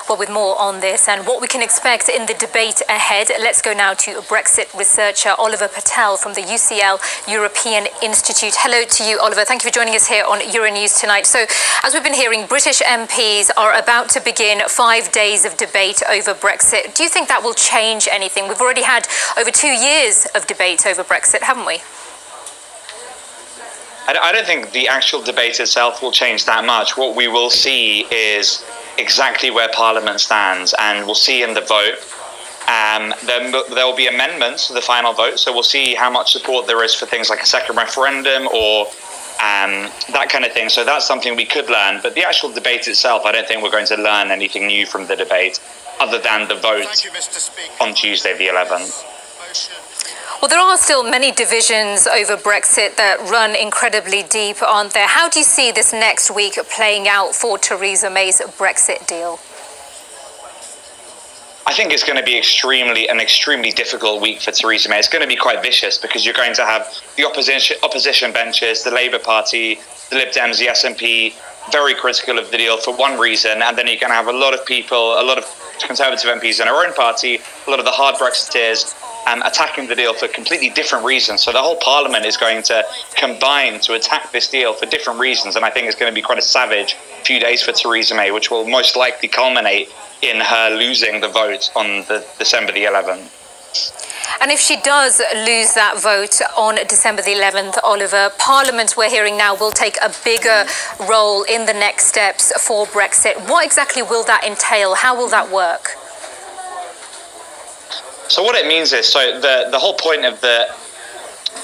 Well, with more on this and what we can expect in the debate ahead, let's go now to Brexit researcher Oliver Patel from the UCL European Institute. Hello to you, Oliver. Thank you for joining us here on Euronews tonight. So, as we've been hearing, British MPs are about to begin 5 days of debate over Brexit. Do you think that will change anything? We've already had over 2 years of debate over Brexit, haven't we? I don't think the actual debate itself will change that much. What we will see is exactly where Parliament stands, and we'll see in the vote. There will be amendments to the final vote, so we'll see how much support there is for things like a second referendum or that kind of thing. So that's something we could learn. But the actual debate itself, I don't think we're going to learn anything new from the debate other than the vote on Tuesday the 11th. Well, there are still many divisions over Brexit that run incredibly deep, aren't there? How do you see this next week playing out for Theresa May's Brexit deal? I think it's going to be an extremely difficult week for Theresa May. It's going to be quite vicious because you're going to have the opposition benches, the Labour Party, the Lib Dems, the SNP, very critical of the deal for one reason, and then you're going to have a lot of people, a lot of Conservative MPs in our own party, a lot of the hard Brexiteers, attacking the deal for completely different reasons. So the whole Parliament is going to combine to attack this deal for different reasons, and I think it's going to be quite a savage few days for Theresa May, which will most likely culminate in her losing the vote on December the 11th. And if she does lose that vote on December the 11th, Oliver, Parliament, we're hearing now, will take a bigger role in the next steps for Brexit. What exactly will that entail? How will that work? So what it means is, the whole point of the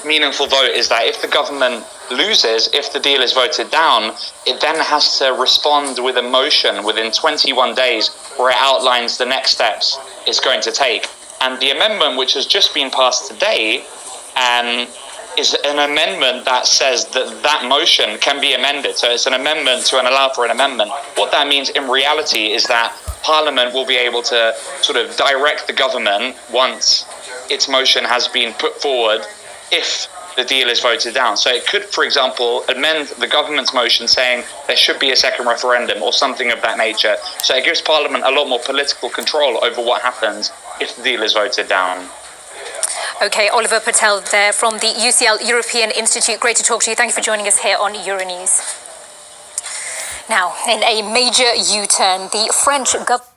meaningful vote is that if the government loses, if the deal is voted down, it then has to respond with a motion within 21 days where it outlines the next steps it's going to take. And the amendment which has just been passed today is an amendment that says that motion can be amended. So it's an amendment to allow for an amendment. What that means in reality is that Parliament will be able to sort of direct the government once its motion has been put forward if the deal is voted down. So it could, for example, amend the government's motion saying there should be a second referendum or something of that nature. So it gives Parliament a lot more political control over what happens if the deal is voted down. OK, Oliver Patel there from the UCL European Institute. Great to talk to you. Thank you for joining us here on Euronews. Now, in a major U-turn, the French government